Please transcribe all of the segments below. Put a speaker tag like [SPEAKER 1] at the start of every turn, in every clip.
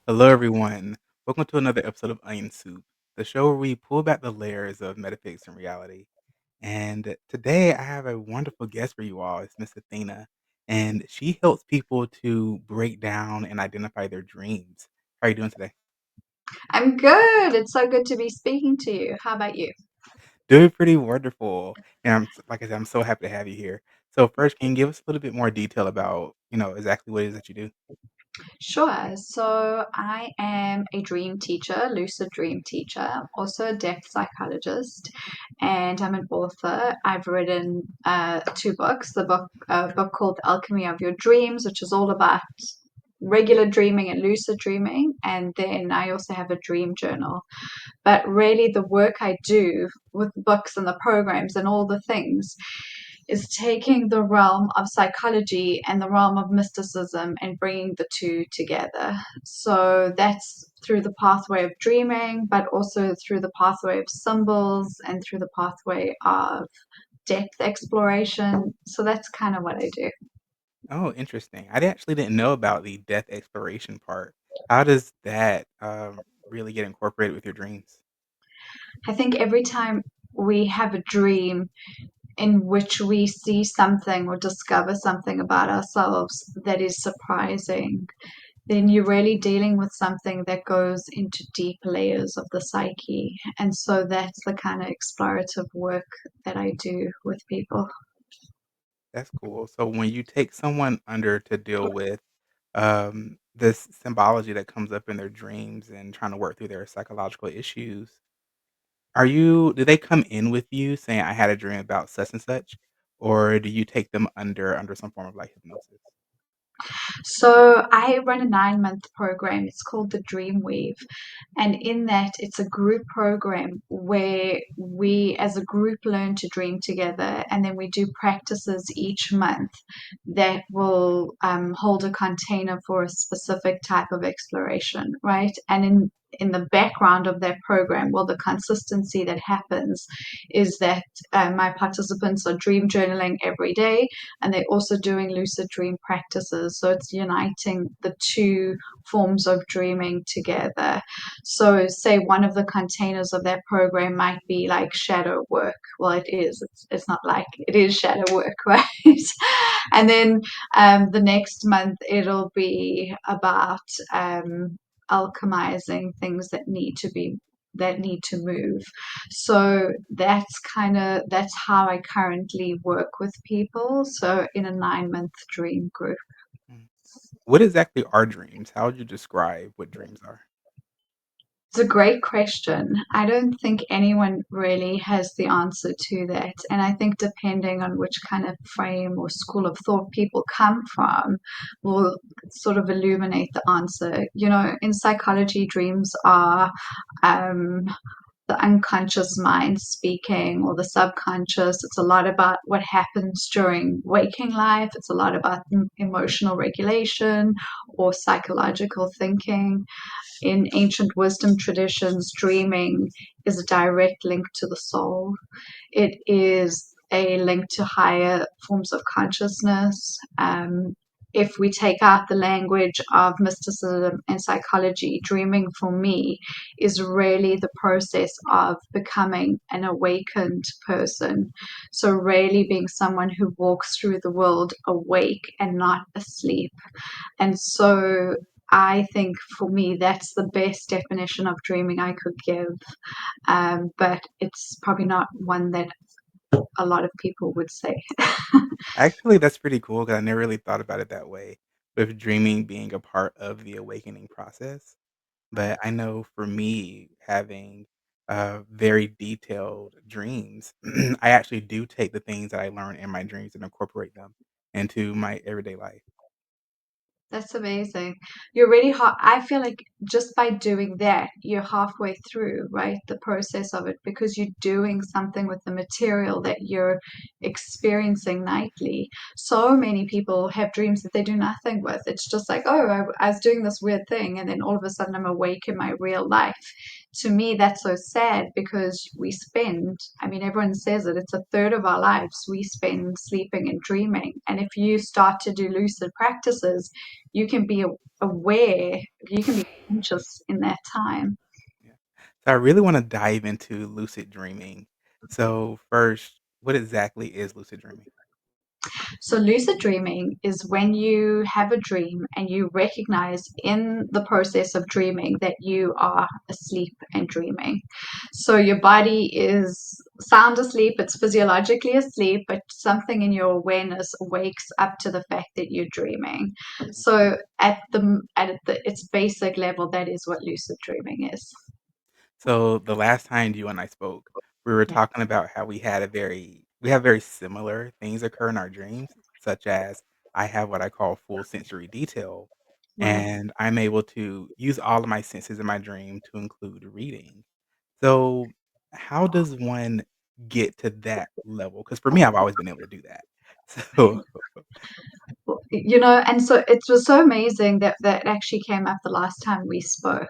[SPEAKER 1] Hello, everyone. Welcome to another episode of Onion Soup, the show where we pull back the layers of metaphysics and reality. And today I have a wonderful guest for you all. It's Miss Athena, and she helps people to break down and identify their dreams. How are you doing today?
[SPEAKER 2] I'm good. It's so good to be speaking to you. How about you?
[SPEAKER 1] Doing pretty wonderful. And like I said, I'm so happy to have you here. So first, can you give us a little bit more detail about, exactly what it is that you do?
[SPEAKER 2] Sure. So I am a dream teacher, lucid dream teacher, also a depth psychologist, and I'm an author. I've written two books. A book called The Alchemy of Your Dreams, which is all about regular dreaming and lucid dreaming, and then I also have a dream journal. But really, the work I do with the books and the programs and all the things is taking the realm of psychology and the realm of mysticism and bringing the two together. So that's through the pathway of dreaming, but also through the pathway of symbols and through the pathway of depth exploration. So that's kind of what I do.
[SPEAKER 1] Oh, interesting. Actually didn't know about the death exploration part. How does that really get incorporated with your dreams?
[SPEAKER 2] I think every time we have a dream in which we see something or discover something about ourselves that is surprising, then you're really dealing with something that goes into deep layers of the psyche. And so that's the kind of explorative work that I do with people.
[SPEAKER 1] That's cool. So when you take someone under to deal with this symbology that comes up in their dreams and trying to work through their psychological issues, do they come in with you saying I had a dream about such and such? Or do you take them under some form of like hypnosis?
[SPEAKER 2] So I run a 9 month program. It's called the Dream Weave. And in that, it's a group program where we as a group learn to dream together. And then we do practices each month that will hold a container for a specific type of exploration, right? And in the background of that program, well, the consistency that happens is that my participants are dream journaling every day and they're also doing lucid dream practices. So it's uniting the two forms of dreaming together. So, say one of the containers of that program might be like shadow work. Well, it is. It's not like it is shadow work, right? And then the next month it'll be about alchemizing things that need to move. So that's how I currently work with people. So in a 9 month dream group.
[SPEAKER 1] Mm. What exactly are dreams? How would you describe what dreams are?
[SPEAKER 2] It's a great question. I don't think anyone really has the answer to that. And I think depending on which kind of frame or school of thought people come from will sort of illuminate the answer. You know, in psychology, dreams are um, the unconscious mind speaking or the subconscious. It's a lot about what happens during waking life. It's a lot about emotional regulation or psychological thinking. In ancient wisdom traditions, dreaming is a direct link to the soul. It is a link to higher forms of consciousness. If we take out the language of mysticism and psychology, dreaming for me is really the process of becoming an awakened person. So, really being someone who walks through the world awake and not asleep. And so I think for me, that's the best definition of dreaming I could give. But it's probably not one that a lot of people would say.
[SPEAKER 1] Actually, that's pretty cool because I never really thought about it that way, with dreaming being a part of the awakening process. But I know for me, having, very detailed dreams, I actually do take the things that I learn in my dreams and incorporate them into my everyday life.
[SPEAKER 2] That's amazing. You're really hot. I feel like just by doing that, you're halfway through, right? The process of it because you're doing something with the material that you're experiencing nightly. So many people have dreams that they do nothing with. It's just like, oh, I was doing this weird thing, and then all of a sudden I'm awake in my real life. To me, that's so sad because I mean, everyone says it, it's a third of our lives we spend sleeping and dreaming. And if you start to do lucid practices, you can be aware, you can be conscious in that time.
[SPEAKER 1] Yeah. So I really wanna dive into lucid dreaming. So first, what exactly is lucid dreaming?
[SPEAKER 2] So, lucid dreaming is when you have a dream and you recognize in the process of dreaming that you are asleep and dreaming. So, your body is sound asleep, it's physiologically asleep, but something in your awareness wakes up to the fact that you're dreaming. So, at its basic level, that is what lucid dreaming is.
[SPEAKER 1] So the last time you and I spoke, we were
[SPEAKER 2] Yeah,
[SPEAKER 1] talking about how we have very similar things occur in our dreams, such as I have what I call full sensory detail,
[SPEAKER 2] right.
[SPEAKER 1] and I'm able to use all of my senses in my dream to include reading. So how does one get to that level? Because for me, I've always been able to do that. So
[SPEAKER 2] And so it was so amazing that that actually came up the last time we spoke.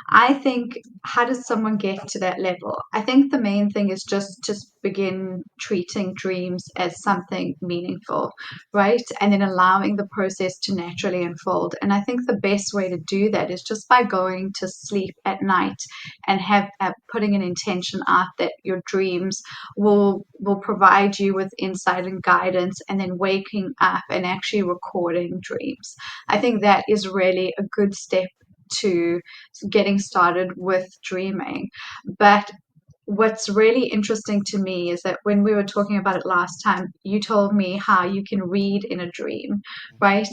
[SPEAKER 2] I think, how does someone get to that level? I think the main thing is just begin treating dreams as something meaningful, right? And then allowing the process to naturally unfold. And I think the best way to do that is just by going to sleep at night and have putting an intention out that your dreams will provide you with insight and guidance, and then waking up and actually recording dreams. I think that is really a good step to getting started with dreaming. But what's really interesting to me is that when we were talking about it last time, you told me how you can read in a dream, right?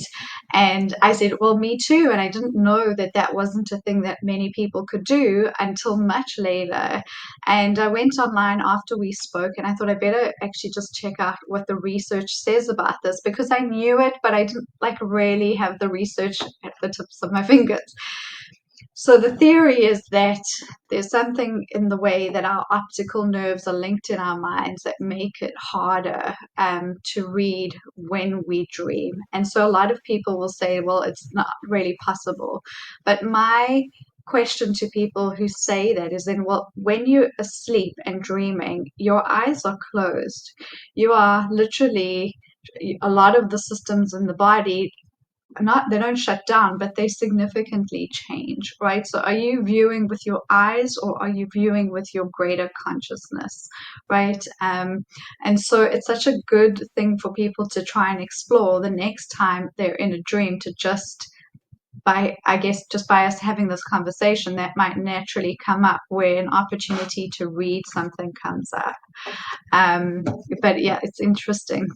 [SPEAKER 2] And I said, well, me too. And I didn't know that that wasn't a thing that many people could do until much later. And I went online after we spoke and I thought I better actually just check out what the research says about this, because I knew it, but I didn't like really have the research at the tips of my fingers. So the theory is that there's something in the way that our optical nerves are linked in our minds that make it harder to read when we dream. And so a lot of people will say, well, it's not really possible. But my question to people who say that is then, well, when you're asleep and dreaming, your eyes are closed. You are literally, a lot of the systems in the body not, they don't shut down, but they significantly change, right? So are you viewing with your eyes or are you viewing with your greater consciousness, right? And so it's such a good thing for people to try and explore the next time they're in a dream, to just by, I guess, just by us having this conversation, that might naturally come up where an opportunity to read something comes up. Um, but yeah, it's interesting.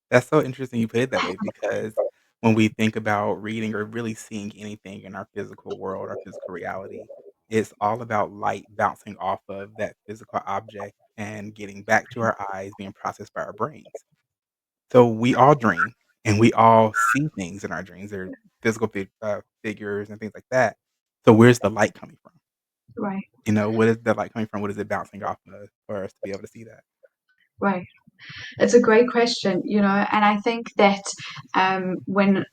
[SPEAKER 1] that's so interesting you put it that way because when we think about reading or really seeing anything in our physical world, our physical reality, it's all about light bouncing off of that physical object and getting back to our eyes, being processed by our brains. So we all dream and we all see things in our dreams. They're physical figures and things like that. So where's the light coming from?
[SPEAKER 2] Right,
[SPEAKER 1] You know, what is the light coming from? What is it bouncing off of for us to be able to see that?
[SPEAKER 2] right. It's a great question, and I think that when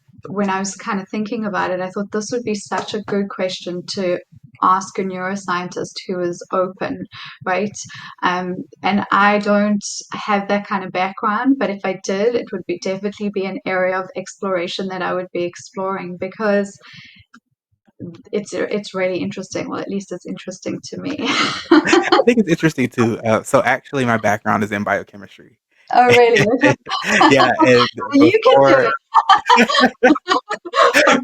[SPEAKER 2] I was kind of thinking about it, I thought this would be such a good question to ask a neuroscientist who is open, right? And I don't have that kind of background, but if I did, it would be definitely be an area of exploration that I would be exploring, because it's really interesting. Well, at least it's interesting to me.
[SPEAKER 1] I think it's interesting too. So actually, my background is in biochemistry.
[SPEAKER 2] Oh, really? Okay.
[SPEAKER 1] Yeah, and
[SPEAKER 2] You can do
[SPEAKER 1] before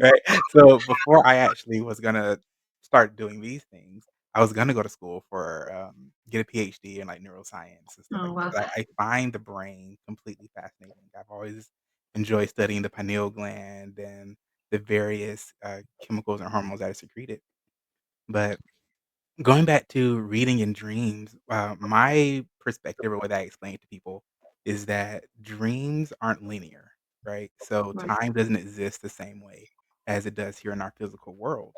[SPEAKER 1] right? So before I actually was gonna start doing these things, I was gonna go to school for, get a PhD in, like, neuroscience and stuff
[SPEAKER 2] Oh,
[SPEAKER 1] like that,
[SPEAKER 2] wow.
[SPEAKER 1] 'cause I find the brain completely fascinating. I've always enjoyed studying the pineal gland and the various, chemicals and hormones that are secreted. But going back to reading in dreams, my perspective or what I explain to people is that dreams aren't linear, right? So
[SPEAKER 2] Right,
[SPEAKER 1] time doesn't exist the same way as it does here in our physical world.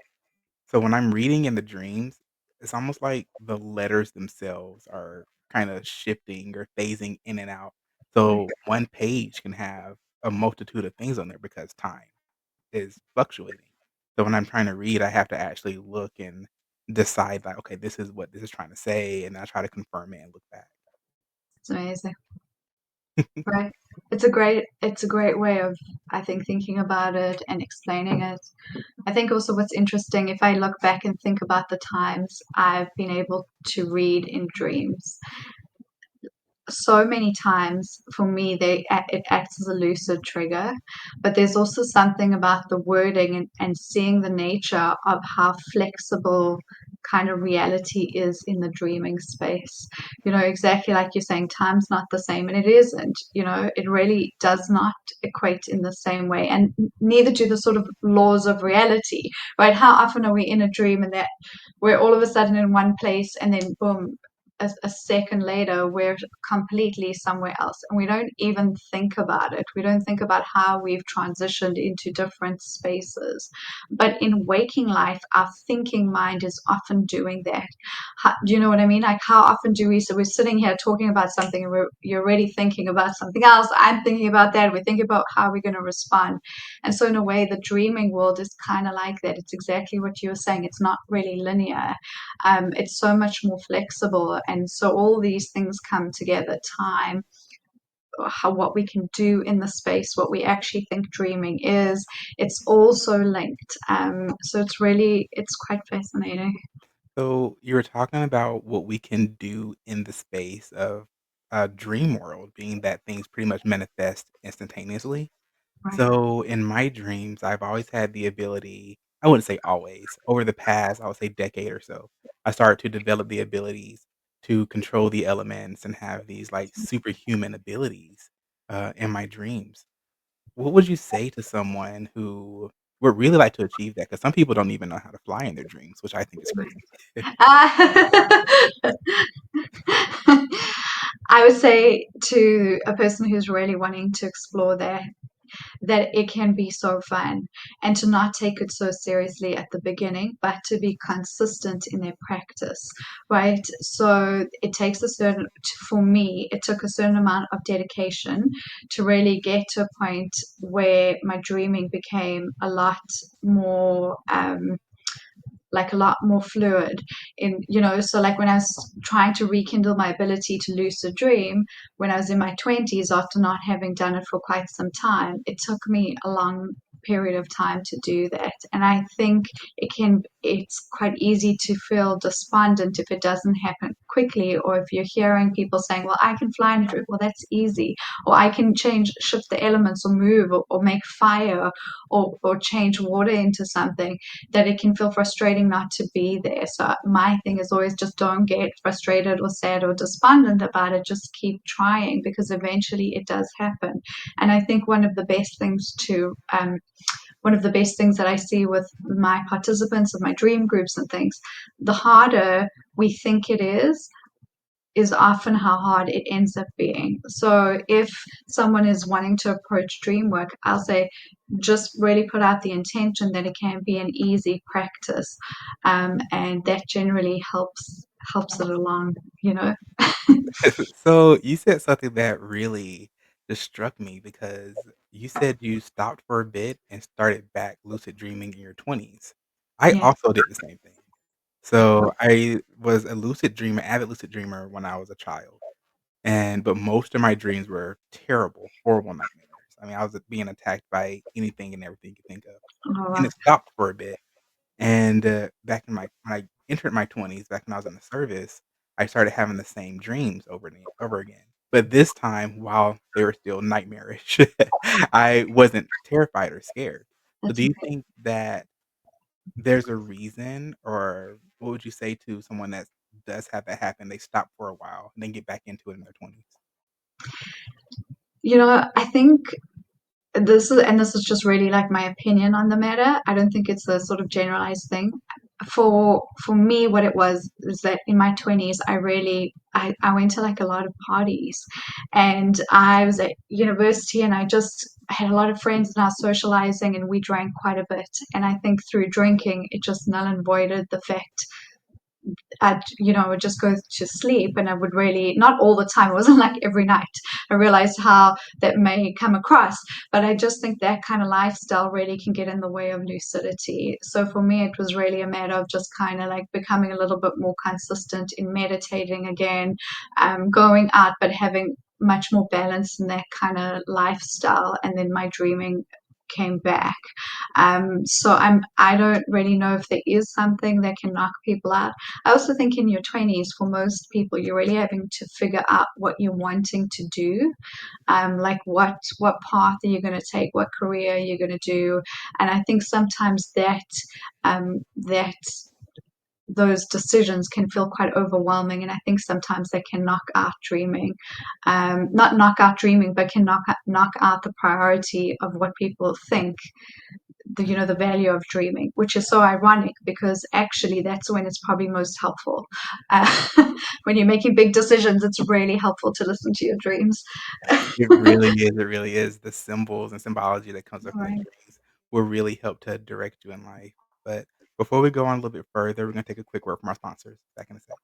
[SPEAKER 1] So when I'm reading in the dreams, it's almost like the letters themselves are kind of shifting or phasing in and out.
[SPEAKER 2] right.
[SPEAKER 1] So one page can have a multitude of things on there because time is fluctuating. So when I'm trying to read, I have to actually look and decide like, okay, this is what this is trying to say, and I try to confirm it and look back.
[SPEAKER 2] It's amazing. Right. It's a great way of, I think, thinking about it and explaining it. I think also what's interesting, if I look back and think about the times I've been able to read in dreams, so many times for me it acts as a lucid trigger, but there's also something about the wording and seeing the nature of how flexible kind of reality is in the dreaming space. Exactly like you're saying, time's not the same, and it isn't. It really does not equate in the same way, and neither do the sort of laws of reality, right? How often are we in a dream and that we're all of a sudden in one place, and then boom, a second later we're completely somewhere else, and we don't even think about it. We don't think about how we've transitioned into different spaces. But in waking life, our thinking mind is often doing that. Do you know what I mean? Like, how often do we, so we're sitting here talking about something, and you're already thinking about something else. I'm thinking about that. We're thinking about how we're going to respond. And so in a way, the dreaming world is kind of like that. It's exactly what you were saying. It's not really linear. It's so much more flexible. And so all these things come together: time, what we can do in the space, what we actually think dreaming is. It's also linked. So it's quite fascinating.
[SPEAKER 1] So you were talking about what we can do in the space of a dream world, being that things pretty much manifest instantaneously.
[SPEAKER 2] Right.
[SPEAKER 1] So in my dreams, I've always had the ability, I wouldn't say always, over the past, I would say decade or so, I started to develop the abilities to control the elements and have these like superhuman abilities in my dreams. What would you say to someone who would really like to achieve that? Because some people don't even know how to fly in their dreams, which I think is crazy.
[SPEAKER 2] Uh, I would say to a person who's really wanting to explore that it can be so fun, and to not take it so seriously at the beginning, but to be consistent in their practice, right? So it takes for me, it took a certain amount of dedication to really get to a point where my dreaming became a lot more like a lot more fluid. So like when I was trying to rekindle my ability to lucid dream when I was in my 20s, after not having done it for quite some time, it took me a long period of time to do that. And I think it's quite easy to feel despondent if it doesn't happen quickly, or if you're hearing people saying, well, I can fly in a dream. Well, that's easy. Or I can shift the elements, or move, or make fire, or change water into something, that it can feel frustrating not to be there. So my thing is always, just don't get frustrated or sad or despondent about it. Just keep trying, because eventually it does happen. And I think one of the best things that I see with my participants of my dream groups and things, the harder we think it is often how hard it ends up being. So if someone is wanting to approach dream work, I'll say just really put out the intention that it can be an easy practice, and that generally helps it along. You know.
[SPEAKER 1] So you said something that really just struck me because you said you stopped for a bit and started back lucid dreaming in your 20s. I
[SPEAKER 2] Yeah.
[SPEAKER 1] also did the same thing. So I was a lucid dreamer, avid lucid dreamer when I was a child. But most of my dreams were terrible, horrible nightmares. I mean, I was being attacked by anything and everything you could think of.
[SPEAKER 2] Oh,
[SPEAKER 1] And
[SPEAKER 2] wow.
[SPEAKER 1] it stopped for a bit. And, back in my when I entered my 20s, back when I was in the service, I started having the same dreams over again. But this time, while they were still nightmarish, I wasn't terrified or scared. So
[SPEAKER 2] That's
[SPEAKER 1] do you
[SPEAKER 2] right.
[SPEAKER 1] think that there's a reason, or what would you say to someone that does have that happen? They stop for a while and then get back into it in their 20s?
[SPEAKER 2] I think this is just really like my opinion on the matter. I don't think it's a sort of generalized thing. For me, what it was is that in my 20s, I went to like a lot of parties, and I was at university, and I just had a lot of friends, and I was socializing, and we drank quite a bit. And I think through drinking, it just null and voided the fact I would just go to sleep, and I would really, not all the time, it wasn't like every night. I realized how that may come across, but I just think that kind of lifestyle really can get in the way of lucidity. So for me, it was really a matter of just kind of like becoming a little bit more consistent in meditating again, going out, but having much more balanced in that kind of lifestyle, and then my dreaming came back. So I don't really know if there is something that can knock people out. I also think in your 20s, for most people, you're really having to figure out what you're wanting to do, like what path are you going to take, what career you're going to do. And I think sometimes that those decisions can feel quite overwhelming, and I think sometimes they can knock out dreaming, not knock out dreaming, but can knock out the priority of what people think, the value of dreaming, which is so ironic because actually that's when it's probably most helpful. uh, when you're making big decisions, it's really helpful to listen to your dreams.
[SPEAKER 1] It really is. The symbols and symbology that comes up in the
[SPEAKER 2] Right.
[SPEAKER 1] dreams will really help to direct you in life. But before we go on a little bit further, we're gonna take a quick word from our sponsors. Back in a sec.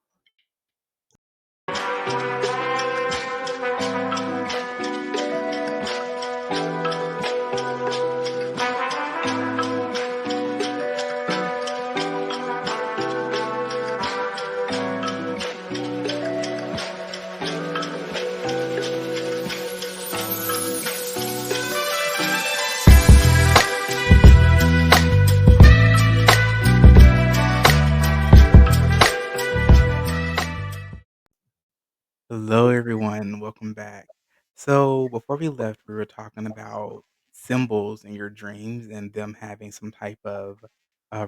[SPEAKER 1] Hello, everyone. Welcome back. So, before we left, we were talking about symbols in your dreams and them having some type of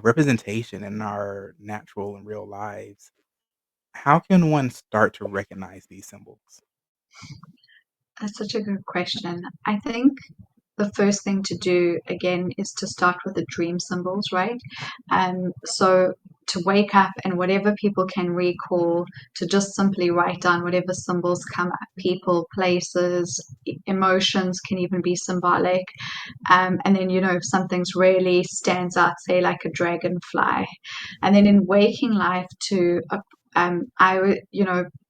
[SPEAKER 1] representation in our natural and real lives. How can one start to recognize these symbols?
[SPEAKER 2] That's such a good question. I think the first thing to do again is to start with the dream symbols, right? So to wake up and whatever people can recall, to just simply write down whatever symbols come up, people, places, emotions can even be symbolic. And then, if something's really stands out, say like a dragonfly. And then in waking life,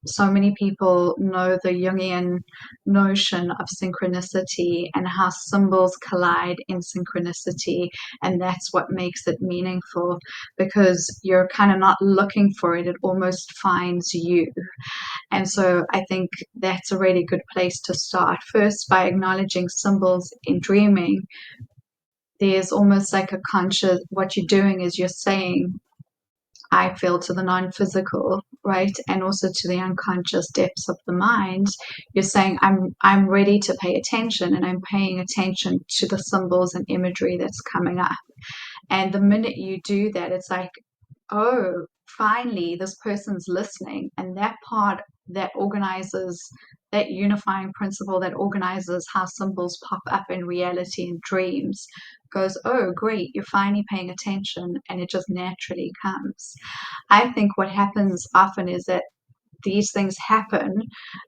[SPEAKER 2] so many people know the Jungian notion of synchronicity and how symbols collide in synchronicity. And that's what makes it meaningful because you're kind of not looking for it, it almost finds you. And so I think that's a really good place to start. First, by acknowledging symbols in dreaming, there's almost like a conscious, what you're doing is you're saying, I feel, to the non physical, right? And also to the unconscious depths of the mind. You're saying, I'm ready to pay attention, and I'm paying attention to the symbols and imagery that's coming up. And the minute you do that, it's like, oh, finally, this person's listening. And that part that organizes, that unifying principle that organizes how symbols pop up in reality and dreams goes, oh, great, you're finally paying attention. And it just naturally comes. I think what happens often is that these things happen,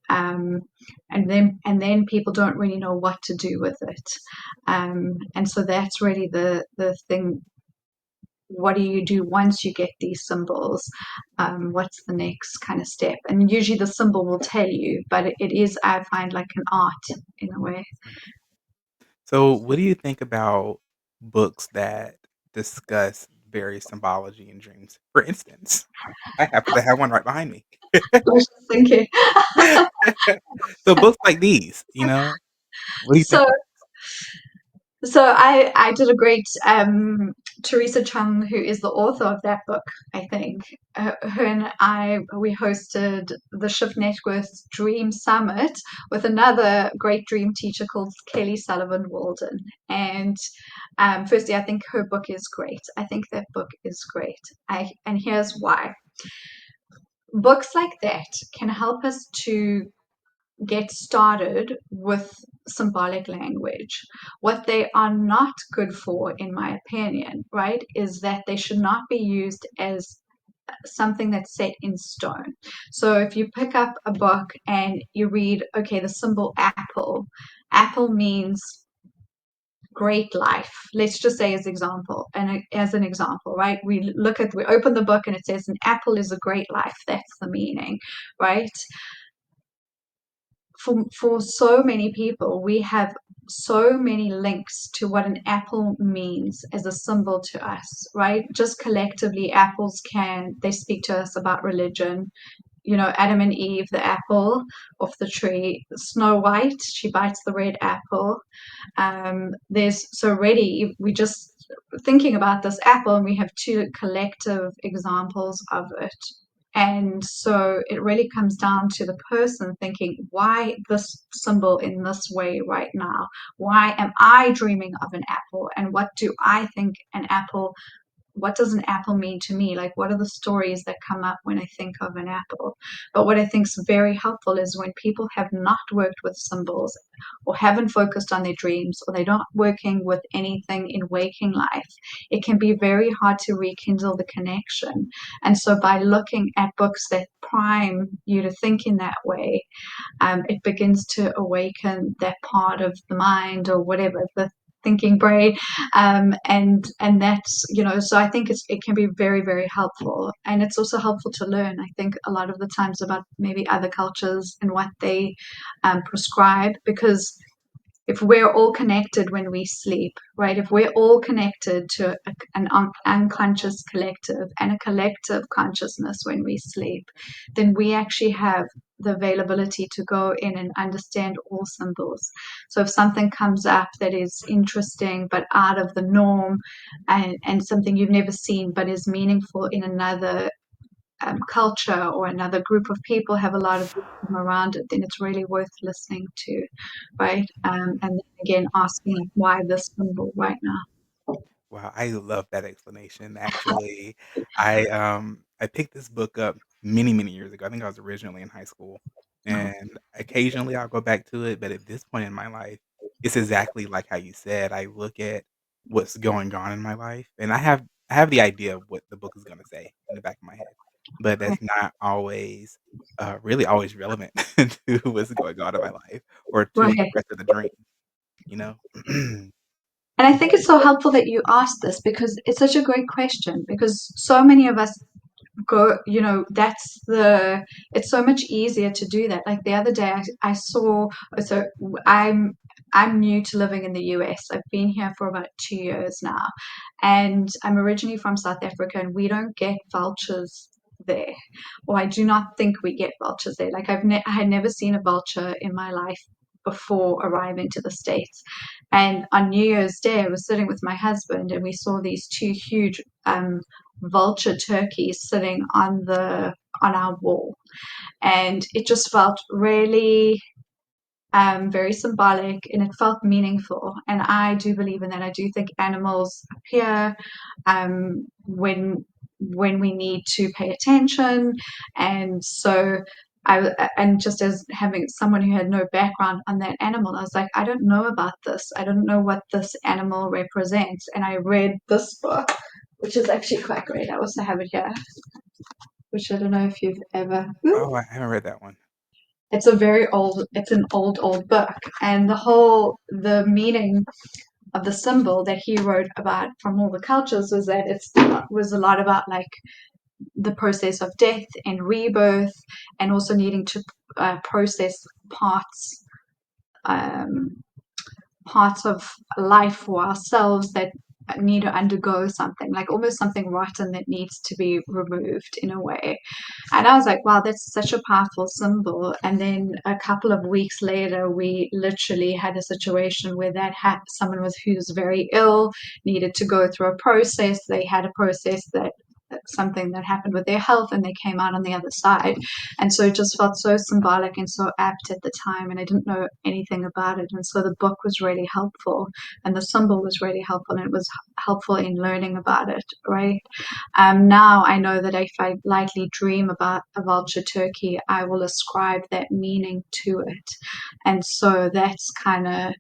[SPEAKER 2] um, and then people don't really know what to do with it, and so that's really the thing. What do you do once you get these symbols? What's the next kind of step? And usually the symbol will tell you, but it is, I find, like an art in a way.
[SPEAKER 1] So, what do you think about books that discuss various symbology in dreams? For instance, I happen to have one right behind me.
[SPEAKER 2] I was just thinking.
[SPEAKER 1] So, books like these, what do you think
[SPEAKER 2] so
[SPEAKER 1] of?
[SPEAKER 2] So I did a great, Teresa Chung, who is the author of that book, I think. Her and I, we hosted the Shift Network's Dream Summit with another great dream teacher called Kelly Sullivan Walden. And firstly, I think her book is great. I think that book is great. And here's why. Books like that can help us to get started with symbolic language. What they are not good for, in my opinion, right, is that they should not be used as something that's set in stone. So if you pick up a book and you read, okay, the symbol apple, apple means great life. Let's just say as an example, right? We open the book and it says an apple is a great life. That's the meaning, right? For so many people, we have so many links to what an apple means as a symbol to us, right? Just collectively, apples they speak to us about religion. Adam and Eve, the apple off the tree. Snow White, she bites the red apple. There's so already we just thinking about this apple, and we have two collective examples of it. And so it really comes down to the person thinking, why this symbol in this way right now? Why am I dreaming of an apple? And what do I think an apple what does an apple mean to me? Like, what are the stories that come up when I think of an apple? But what I think is very helpful is when people have not worked with symbols or haven't focused on their dreams or they're not working with anything in waking life, it can be very hard to rekindle the connection. And so, by looking at books that prime you to think in that way, it begins to awaken that part of the mind or whatever the thinking brain, and that's so I think it can be very very helpful, and it's also helpful to learn, I think, a lot of the times about maybe other cultures and what they prescribe, because if we're all connected when we sleep, right? If we're all connected to an unconscious collective and a collective consciousness when we sleep, then we actually have the availability to go in and understand all symbols. So if something comes up that is interesting but out of the norm, and something you've never seen but is meaningful in another culture or another group of people have a lot of wisdom around it, then it's really worth listening to, right? And then again, asking like, why this symbol right now?
[SPEAKER 1] Wow, I love that explanation. Actually, I picked this book up many, many years ago. I think I was originally in high school, and occasionally I'll go back to it, but at this point in my life, it's exactly like how you said. I look at what's going on in my life, and I have the idea of what the book is gonna say in the back of my head, but
[SPEAKER 2] Okay.
[SPEAKER 1] that's not always really always relevant to what's going on in my life or to the
[SPEAKER 2] Right.
[SPEAKER 1] rest of the dream, you know?
[SPEAKER 2] And I think it's so helpful that you asked this because it's such a great question, because so many of us go, that's the it's so much easier to do that. Like the other day I saw, so I'm new to living in the US. I've been here for about 2 years now, and I'm originally from South Africa, and we don't get vultures there, or I do not think we get vultures there. Like I had never seen a vulture in my life before arriving to the States. And on New Year's Day, I was sitting with my husband, and we saw these two huge vulture turkeys sitting on our wall, and it just felt really very symbolic, and it felt meaningful. And I do believe in that. I do think animals appear when we need to pay attention, and so. And just as having someone who had no background on that animal, I was like, I don't know about this. I don't know what this animal represents. And I read this book, which is actually quite great. I also have it here, which I don't know if you've ever.
[SPEAKER 1] Oh, I haven't read that one.
[SPEAKER 2] It's an old book. And the meaning of the symbol that he wrote about from all the cultures was that was a lot about like the process of death and rebirth, and also needing to process parts um, parts of life for ourselves that need to undergo something, like almost something rotten that needs to be removed in a way. And I was like, wow, that's such a powerful symbol. And then a couple of weeks later, we literally had a situation where someone who was very ill needed to go through a process. They had a process that something that happened with their health, and they came out on the other side. And so it just felt so symbolic and so apt at the time, and I didn't know anything about it. And so the book was really helpful, and the symbol was really helpful, and it was helpful in learning about it, right? Now I know that if I lightly dream about a vulture turkey, I will ascribe that meaning to it. And so that's kind of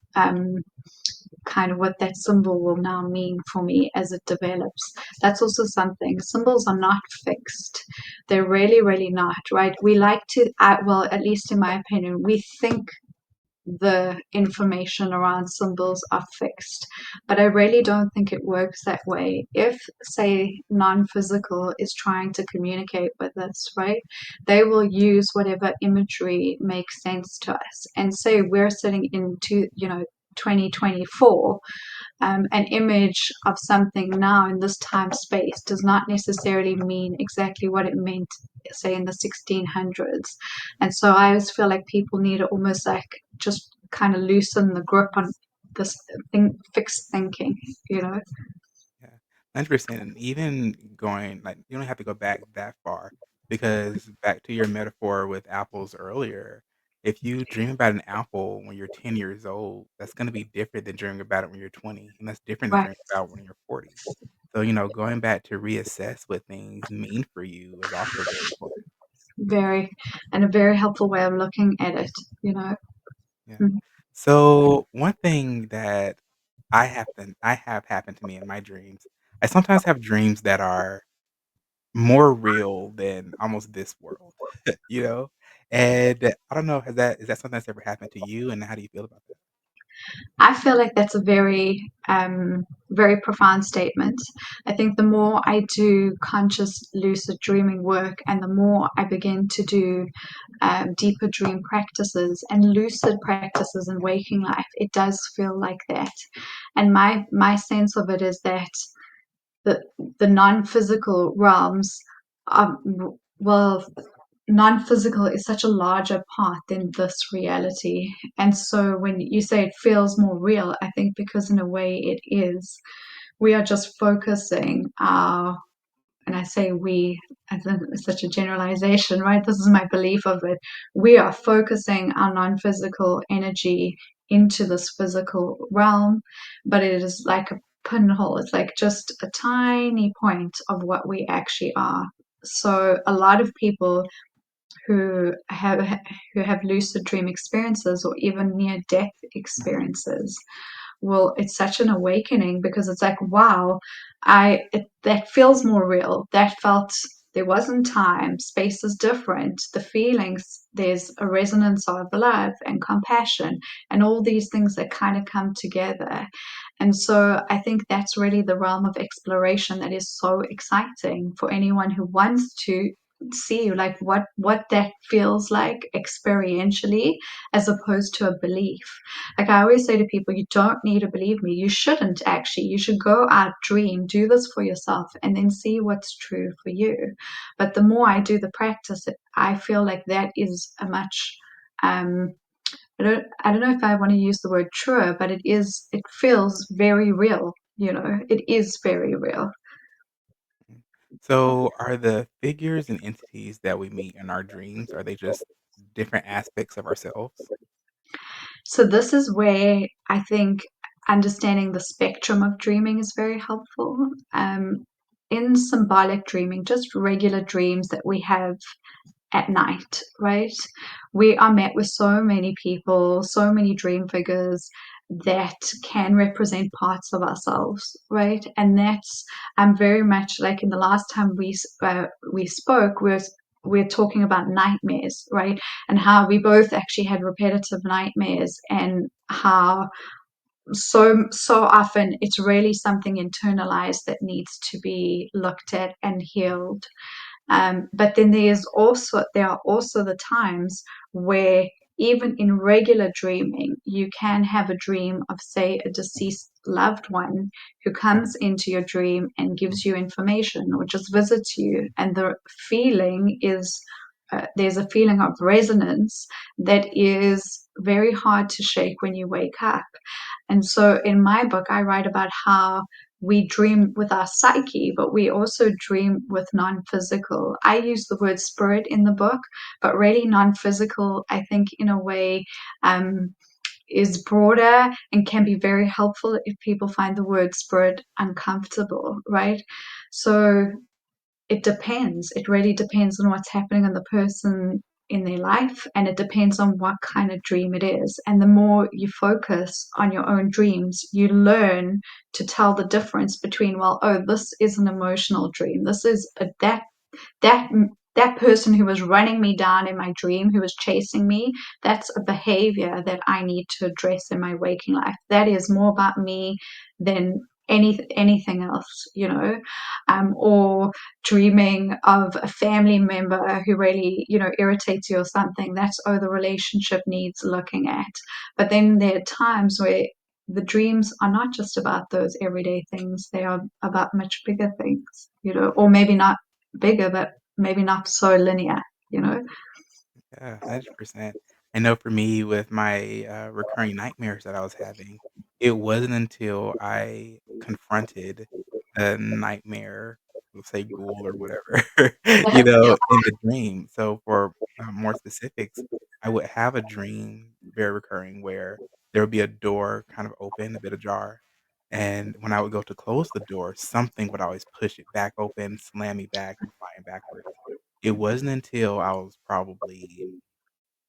[SPEAKER 2] what that symbol will now mean for me as it develops. That's also something. Symbols are not fixed. They're really, really not, right? We like to, well, at least in my opinion, we think the information around symbols are fixed. But I really don't think it works that way. If, say, non physical is trying to communicate with us, right, they will use whatever imagery makes sense to us. And say we're sitting into, 2024, an image of something now in this time space does not necessarily mean exactly what it meant, say, in the 1600s. And so I always feel like people need to almost like just kind of loosen the grip on this fixed thinking, you know?
[SPEAKER 1] Yeah, 100%, and even going like, you don't have to go back that far because back to your metaphor with apples earlier, if you dream about an apple when you're 10 years old, that's gonna be different than dreaming about it when you're 20, and that's different than
[SPEAKER 2] Right.
[SPEAKER 1] dreaming about it when you're 40. So, going back to reassess what things mean for you is also very important.
[SPEAKER 2] Very, and a very helpful way of looking at it, you know?
[SPEAKER 1] Yeah.
[SPEAKER 2] Mhm.
[SPEAKER 1] So, one thing that I have happened to me in my dreams, I sometimes have dreams that are more real than almost this world, you know? And I don't know, is that something that's ever happened to you, and how do you feel about that?
[SPEAKER 2] I feel like that's a very profound statement. I think the more I do conscious lucid dreaming work and the more I begin to do deeper dream practices and lucid practices in waking life, it does feel like that. And my sense of it is that the the non-physical realms are, well, non-physical is such a larger part than this reality. And so when you say it feels more real, I think because in a way it is, we are just focusing our, and I say we as such a generalization, right? This is my belief of it. We are focusing our non physical energy into this physical realm, but it is like a pinhole. It's like just a tiny point of what we actually are. So a lot of people who have lucid dream experiences or even near death experiences, well, it's such an awakening because it's like, wow, that feels more real. That felt, there wasn't time, space is different, the feelings, there's a resonance of love and compassion and all these things that kind of come together. And so I think that's really the realm of exploration that is so exciting for anyone who wants to see like what that feels like experientially as opposed to a belief. Like I always say to people, you don't need to believe me. You shouldn't actually. You should go out, dream, do this for yourself, and then see what's true for you. But the more I do the practice, I feel like that is a much I don't know if I want to use the word truer, but it feels very real, you know. It is very real.
[SPEAKER 1] Mm. So, are the figures and entities that we meet in our dreams, are they just different aspects of ourselves?
[SPEAKER 2] So this is where I think understanding the spectrum of dreaming is very helpful. In symbolic dreaming, just regular dreams that we have at night, right? We are met with so many people, so many dream figures that can represent parts of ourselves, right? And that's very much like in the last time we spoke, we're talking about nightmares, right? And how we both actually had repetitive nightmares, and how so often it's really something internalized that needs to be looked at and healed. But then there are also the times where even in regular dreaming, you can have a dream of, say, a deceased loved one who comes into your dream and gives you information or just visits you, and the feeling is. There's a feeling of resonance that is very hard to shake when you wake up. And so in my book, I write about how we dream with our psyche, but we also dream with non physical. I use the word spirit in the book, but really non physical, I think, in a way, is broader and can be very helpful if people find the word spirit uncomfortable, right? So it depends. It really depends on what's happening in the person in their life, and it depends on what kind of dream it is. And the more you focus on your own dreams, you learn to tell the difference between, well, oh, this is an emotional dream. This is that that person who was running me down in my dream, who was chasing me, that's a behavior that I need to address in my waking life. That is more about me than anything else, you know. Or dreaming of a family member who really, you know, irritates you or something. That's, oh, the relationship needs looking at. But then there are times where the dreams are not just about those everyday things. They are about much bigger things, or maybe not bigger, but maybe not so linear, you know?
[SPEAKER 1] Yeah, 100%. I know for me with my, recurring nightmares that I was having, it wasn't until I confronted the nightmare, let's say ghoul or whatever,
[SPEAKER 2] Yeah.
[SPEAKER 1] in the dream. So for, more specifics, I would have a dream, very recurring, where there would be a door kind of open, a bit ajar, and when I would go to close the door, something would always push it back open, slam me back, and flying backwards. It wasn't until I was probably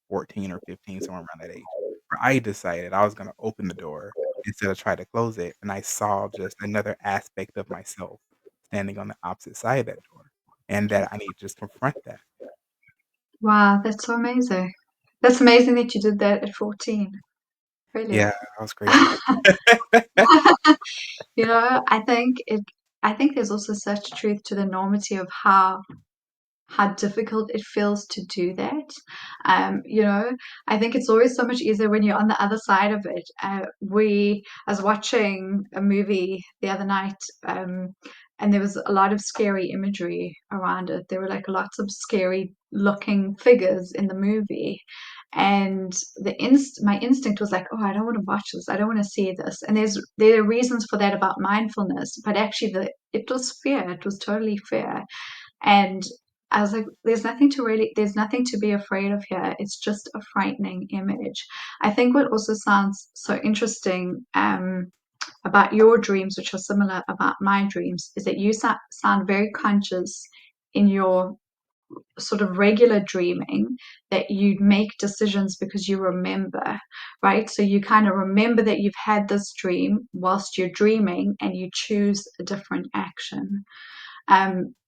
[SPEAKER 1] 14 or 15, somewhere around that age, where I decided I was gonna open the door instead of try to close it, and I saw just another aspect of myself standing on the opposite side of that door, and that I need to just confront that.
[SPEAKER 2] Wow, that's so amazing. That's amazing that you did that at 14, really.
[SPEAKER 1] Yeah, I was crazy.
[SPEAKER 2] I think there's also such truth to the enormity of how difficult it feels to do that. You know, I think it's always so much easier when you're on the other side of it. I was watching a movie the other night, and there was a lot of scary imagery around it. There were like lots of scary looking figures in the movie. And my instinct was like, oh, I don't want to watch this. I don't want to see this. And there are reasons for that about mindfulness, but actually, it was fear. It was totally fear. And I was like, there's nothing to be afraid of here. It's just a frightening image. I think what also sounds so interesting about your dreams, which are similar about my dreams, is that you sound very conscious in your sort of regular dreaming that you make decisions because you remember, right? So you kind of remember that you've had this dream whilst you're dreaming and you choose a different action.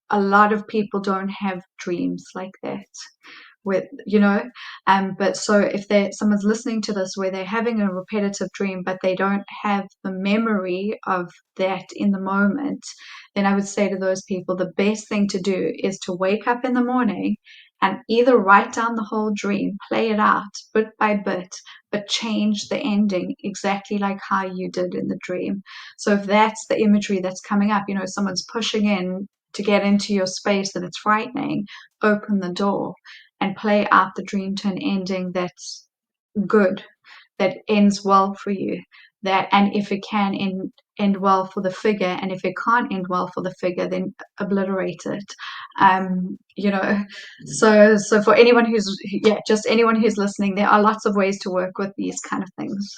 [SPEAKER 2] A lot of people don't have dreams like that with but so if they someone's listening to this where they're having a repetitive dream but they don't have the memory of that in the moment, then I would say to those people the best thing to do is to wake up in the morning and either write down the whole dream, play it out bit by bit, but change the ending exactly like how you did in the dream. So if that's the imagery that's coming up, someone's pushing in to get into your space and it's frightening, open the door and play out the dream to an ending that's good, that ends well for you. And if it can end well for the figure, and if it can't end well for the figure, then obliterate it. Um, you know, so for anyone just anyone who's listening, there are lots of ways to work with these kind of things.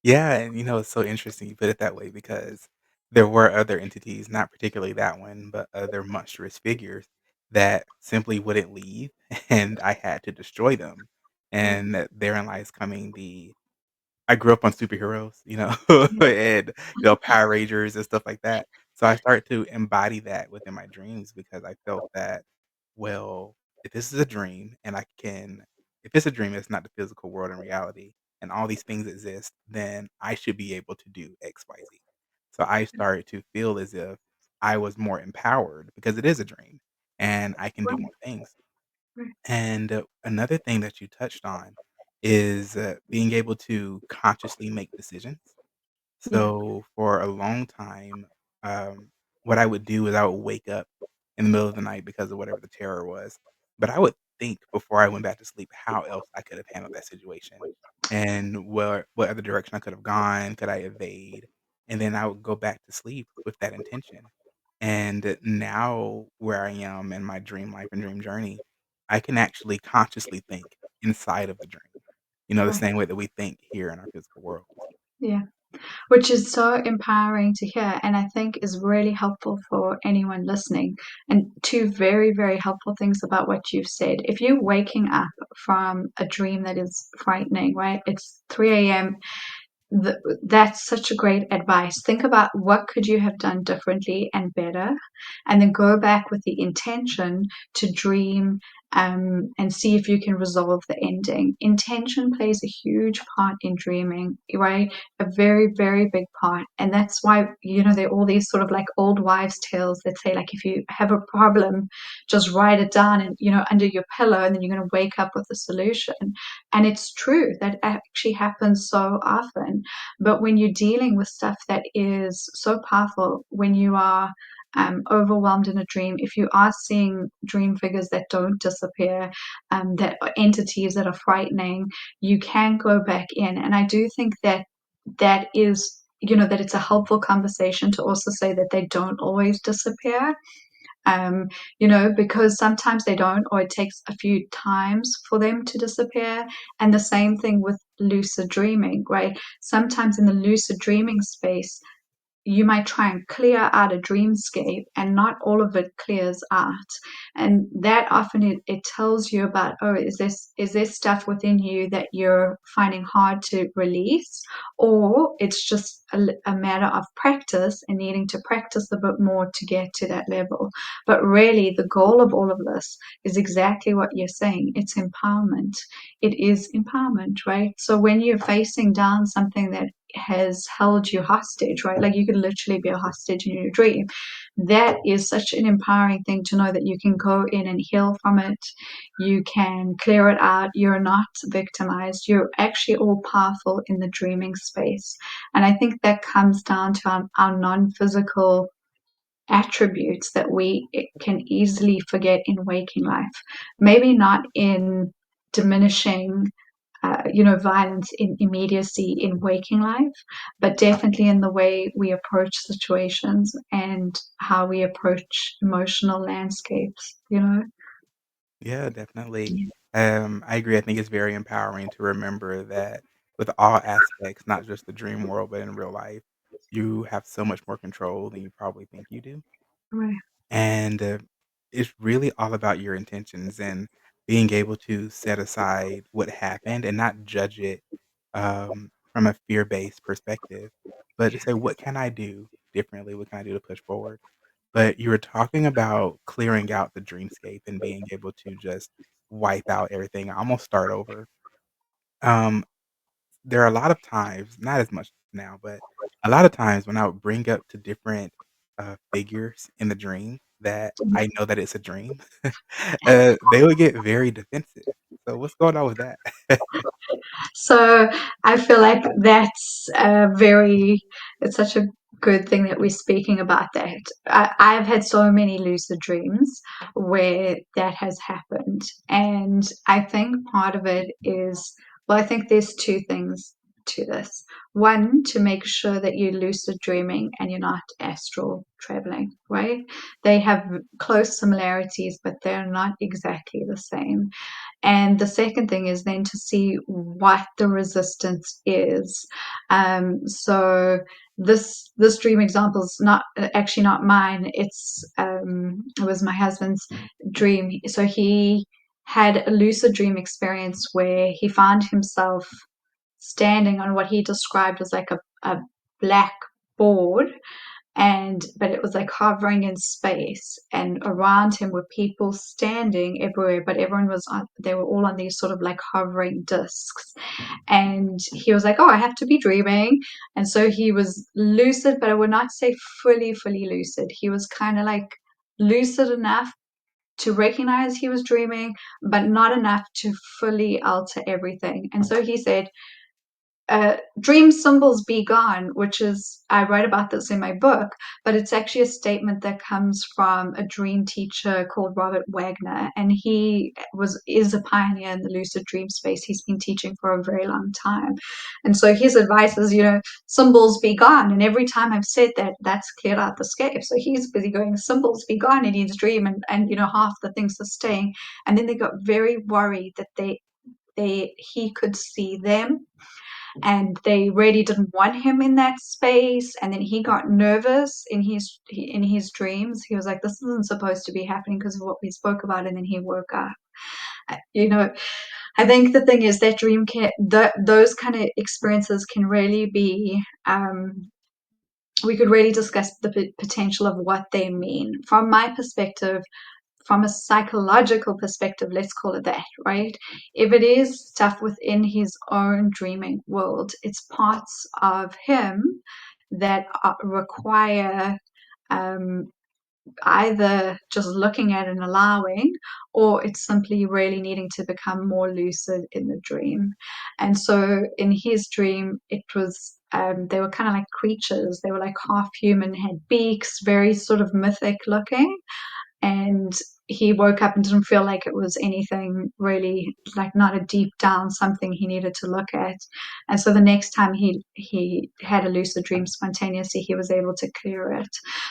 [SPEAKER 1] Yeah, and, it's so interesting you put it that way because there were other entities, not particularly that one, but other monstrous figures that simply wouldn't leave, and I had to destroy them,
[SPEAKER 2] Yeah,
[SPEAKER 1] and therein lies coming the I grew up on superheroes, and, Power Rangers and stuff like that. So I started to embody that within my dreams because I felt that, well, if this is a dream and if it's a dream, it's not the physical world in reality, and all these things exist, then I should be able to do XYZ. So I started to feel as if I was more empowered because it is a dream and I can do
[SPEAKER 2] right,
[SPEAKER 1] more things.
[SPEAKER 2] right.
[SPEAKER 1] And, another thing that you touched on is, being able to consciously make decisions.
[SPEAKER 2] Yeah,
[SPEAKER 1] So, for a long time, um, what I would do is I would wake up in the middle of the night because of whatever the terror was, but I would think before I went back to sleep how else I could have handled that situation, and what other direction I could have gone, could I evade? And then I would go back to sleep with that intention. And now where I am in my dream life and dream journey, I can actually consciously think inside of the dream, the
[SPEAKER 2] right.
[SPEAKER 1] same way that we think here in our physical world.
[SPEAKER 2] Yeah. Which is so empowering to hear and I think is really helpful for anyone listening. And two very, very helpful things about what you've said. If you're waking up from a dream that is frightening, right? It's 3 a.m. That's such a great advice. Think about what could you have done differently and better, and then go back with the intention to dream and see if you can resolve the ending. Intention plays a huge part in dreaming, right? A very, very big part. And that's why, there are all these sort of like old wives' tales that say, like, if you have a problem, just write it down and, under your pillow, and then you're going to wake up with a solution. And it's true that actually happens so often. But when you're dealing with stuff that is so powerful, when you are overwhelmed in a dream, if you are seeing dream figures that don't disappear, that are entities that are frightening, you can go back in. And I do think that that is, that it's a helpful conversation to also say that they don't always disappear. Um, because sometimes they don't, or it takes a few times for them to disappear. And the same thing with lucid dreaming, right? Sometimes in the lucid dreaming space, you might try and clear out a dreamscape and not all of it clears out, and that often it tells you about, oh, is there stuff within you that you're finding hard to release, or it's just a matter of practice and needing to practice a bit more to get to that level. But really the goal of all of this is exactly what you're saying. It's empowerment. It is empowerment, right? So when you're facing down something that has held you hostage, right? Like you could literally be a hostage in your dream. That is such an empowering thing to know, that you can go in and heal from it. You can clear it out. You're not victimized. You're actually all powerful in the dreaming space. And I think that comes down to our non physical attributes that we can easily forget in waking life. Maybe not in diminishing violence in immediacy in waking life, but definitely in the way we approach situations and how we approach emotional landscapes.
[SPEAKER 1] Yeah, definitely. I agree. I think it's very empowering to remember that with all aspects, not just the dream world, but in real life, you have so much more control than you probably think you do.
[SPEAKER 2] Right.
[SPEAKER 1] And it's really all about your intentions and being able to set aside what happened and not judge it from a fear based perspective, but to say, what can I do differently? What can I do to push forward? But you were talking about clearing out the dreamscape and being able to just wipe out everything, almost start over. Um, there are a lot of times, not as much now, but a lot of times when I would bring up to different, figures in the dream that I know that it's a dream, they would get very defensive. So what's going on with that?
[SPEAKER 2] So I feel like it's such a good thing that we're speaking about that. I've had so many lucid dreams where that has happened. And I think part of it is, well, I think there's two things to this. One, to make sure that you're lucid dreaming and you're not astral traveling, right? They have close similarities, but they're not exactly the same. And the second thing is then to see what the resistance is. So this dream example is not actually not mine. It was my husband's dream. So he had a lucid dream experience where he found himself standing on what he described as like a black board, and but it was like hovering in space, and around him were people standing everywhere, but everyone was on, they were all on these sort of like hovering discs. And he was like, oh, I have to be dreaming. And so he was lucid, but I would not say fully lucid. He was kind of like lucid enough to recognize he was dreaming, but not enough to fully alter everything. And so he said, dream symbols be gone, which is, I write about this in my book, but it's actually a statement that comes from a dream teacher called Robert Wagner. And is a pioneer in the lucid dream space. He's been teaching for a very long time. And so his advice is, symbols be gone. And every time I've said that, that's cleared out the scape. So he's busy going, symbols be gone in his dream, and half the things are staying. And then they got very worried that he could see them, and they really didn't want him in that space. And then he got nervous in his dreams. He was like, this isn't supposed to be happening because of what we spoke about. And then he woke up. you know I think the thing is that those kind of experiences can really be, we could really discuss the potential of what they mean. From my perspective, from a psychological perspective, let's call it that, right? If it is stuff within his own dreaming world, it's parts of him that require um, either just looking at and allowing, or it's simply really needing to become more lucid in the dream. And so in his dream, it was, they were kind of like creatures. They were like half human, had beaks, very sort of mythic looking, and he woke up and didn't feel like it was anything really, like not a deep down something he needed to look at. And so the next time he had a lucid dream spontaneously, he was able to clear it.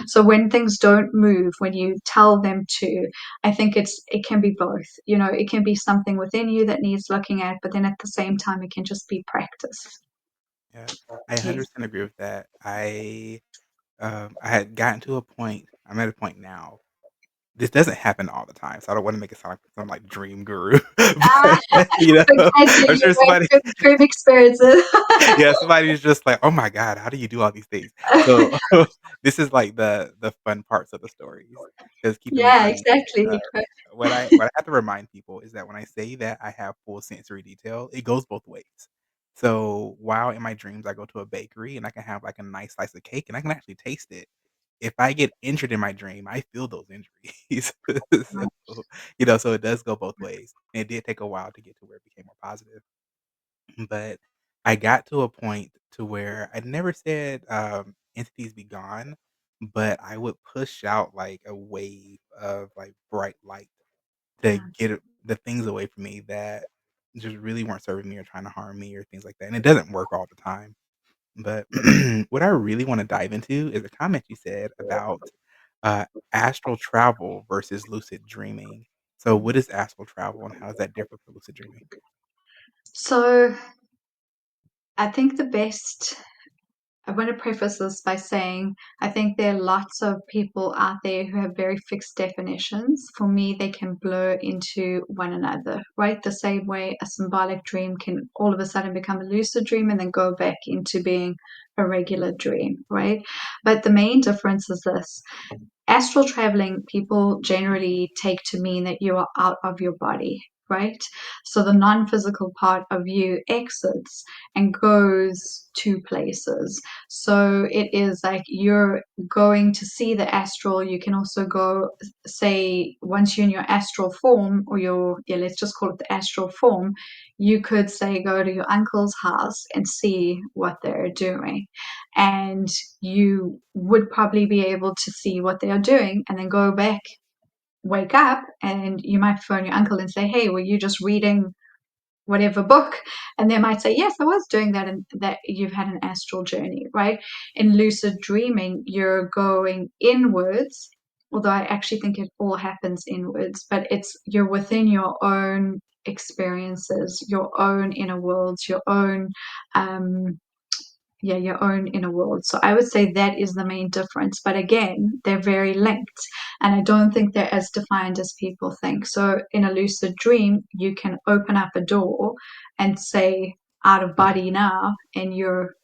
[SPEAKER 2] So when things don't move, when you tell them to, I think it can be both. You know, it can be something within you that needs looking at, but then at the same time it can just be practice.
[SPEAKER 1] Yeah, I
[SPEAKER 2] Yes.
[SPEAKER 1] 100% agree with that. I had gotten to a point I'm at a point now. This doesn't happen all the time, so I don't wanna make it sound like some, like, dream guru,
[SPEAKER 2] Ah,
[SPEAKER 1] but,
[SPEAKER 2] okay, so
[SPEAKER 1] I'm
[SPEAKER 2] you
[SPEAKER 1] sure
[SPEAKER 2] went
[SPEAKER 1] somebody
[SPEAKER 2] through dream experiences.
[SPEAKER 1] yeah, somebody who's just like, "Oh my god, how do you do all these things?" So, this is, like, the fun parts of the stories, because keep in
[SPEAKER 2] Yeah,
[SPEAKER 1] mind, uh,
[SPEAKER 2] exactly.
[SPEAKER 1] what I have to remind people is that when I say that I have full sensory detail, it goes both ways. So, while in my dreams I go to a bakery and I can have, like, a nice slice of cake and I can actually taste it, if I get injured in my dream, I feel those injuries. So, so it does go both ways, and it did take a while to get to where it became more positive. But I got to a point to where I never said, entities be gone, but I would push out, like, a wave of, like, bright light to
[SPEAKER 2] Yeah.
[SPEAKER 1] get the things away from me that just really weren't serving me or trying to harm me or things like that, and it doesn't work all the time. But what I really wanna dive into is a comment you said about, uh, astral travel versus lucid dreaming. So what is astral travel, and how does that differ from lucid dreaming?
[SPEAKER 2] So I think the best, I want to preface this by saying I think there are lots of people out there who have very fixed definitions. For me, they can blur into one another, right? The same way a symbolic dream can all of a sudden become a lucid dream and then go back into being a regular dream, right? But the main difference is this: astral traveling, people generally take to mean that you are out of your body, right? So the non physical part of you exits and goes to places. So it is like you're going to see the astral. You can also go, say, once you're in your astral form, or your, yeah, let's just call it the astral form, you could say go to your uncle's house and see what they're doing. And you would probably be able to see what they are doing and then go back, wake up, and you might phone your uncle and say, "Hey, were you just reading whatever book?" And they might say, "Yes, I was doing that," and that you've had an astral journey, right? In lucid dreaming, you're going inwards, although I actually think it all happens inwards, but it's you're within your own experiences, your own inner worlds, your own um, yeah, your own inner world. So I would say that is the main difference. But again, they're very linked. And I don't think they're as defined as people think. So in a lucid dream, you can open up a door and say, out of body now, and you're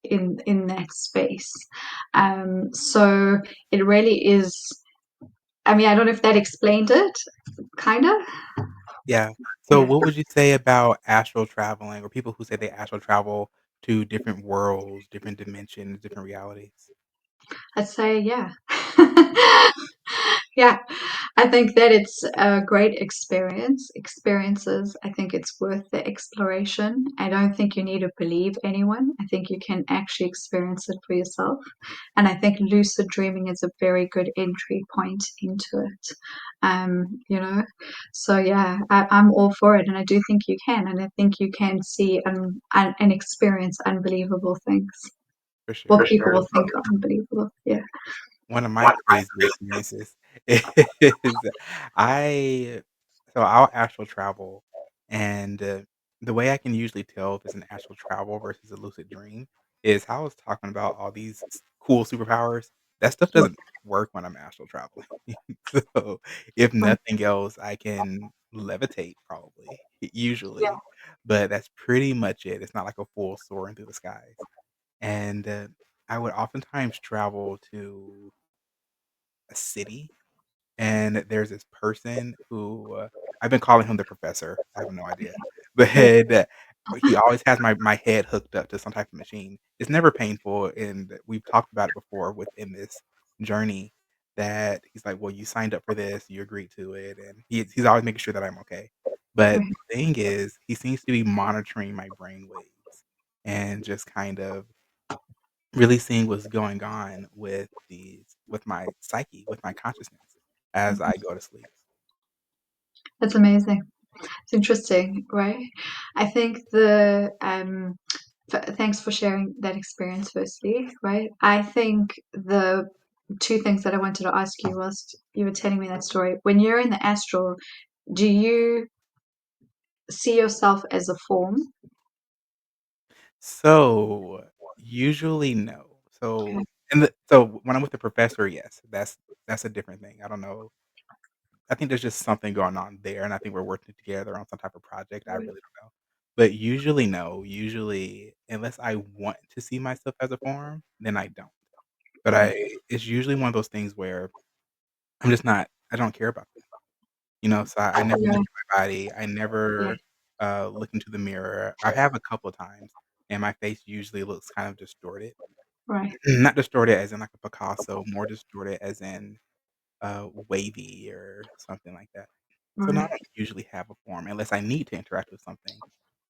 [SPEAKER 2] in that space. So it really is. I mean, I don't know if that explained it, kind of.
[SPEAKER 1] Yeah. So
[SPEAKER 2] Yeah.
[SPEAKER 1] what would you say about astral traveling or people who say they astral travel to different worlds, different dimensions, different realities?
[SPEAKER 2] I'd say, yeah. Yeah, I think that it's a great experiences. I think it's worth the exploration. I don't think you need to believe anyone. I think you can actually experience it for yourself. And I think lucid dreaming is a very good entry point into it. You know, so yeah, I'm all for it, and I do think you can, and I think you can see and experience unbelievable things.
[SPEAKER 1] For
[SPEAKER 2] What
[SPEAKER 1] sure.
[SPEAKER 2] people will think are unbelievable. Yeah.
[SPEAKER 1] One of my crazy experiences is I I'll astral travel, and, the way I can usually tell if it's an astral travel versus a lucid dream is how I was talking about all these cool superpowers. That stuff
[SPEAKER 2] Yeah.
[SPEAKER 1] doesn't work when I'm astral traveling. So, if
[SPEAKER 2] Right.
[SPEAKER 1] nothing else, I can levitate probably,
[SPEAKER 2] Yeah.
[SPEAKER 1] usually, but that's pretty much it. It's not like a full soaring through the skies, and, I would oftentimes travel to a city, and there's this person who, I've been calling him the professor, I have no idea, but
[SPEAKER 2] Yeah.
[SPEAKER 1] he always has my head hooked up to some type of machine. It's never painful, and we've talked about it before within this journey that he's like, "Well, you signed up for this, you agreed to it," and he's always making sure that I'm okay. But
[SPEAKER 2] Right.
[SPEAKER 1] the thing is, he seems to be monitoring my brain waves and just kind of really seeing what's going on with my psyche, with my consciousness as I go to sleep.
[SPEAKER 2] That's amazing. It's interesting, right? I think thanks for sharing that experience firstly, right? I think the two things that I wanted to ask you whilst you were telling me that story, when you're in the astral, do you see yourself as a form?
[SPEAKER 1] So, usually, no.
[SPEAKER 2] Okay,
[SPEAKER 1] So when I'm with the professor, yes, that's a different thing. I don't know. I think there's just something going on there, and I think we're working together on some type of project. I really don't know. But usually, no. Usually, unless I want to see myself as a form, then I don't. But
[SPEAKER 2] right.
[SPEAKER 1] it's usually one of those things where I don't care about them. So I never look
[SPEAKER 2] Yeah,
[SPEAKER 1] at my body. I
[SPEAKER 2] yeah,
[SPEAKER 1] never, look into the mirror. I have a couple of times, and my face usually looks kind of distorted.
[SPEAKER 2] right,
[SPEAKER 1] Not distorted as in like a Picasso, more distorted as in, wavy or something like that. So, no, I
[SPEAKER 2] right.
[SPEAKER 1] don't usually have a form unless I need to interact with something,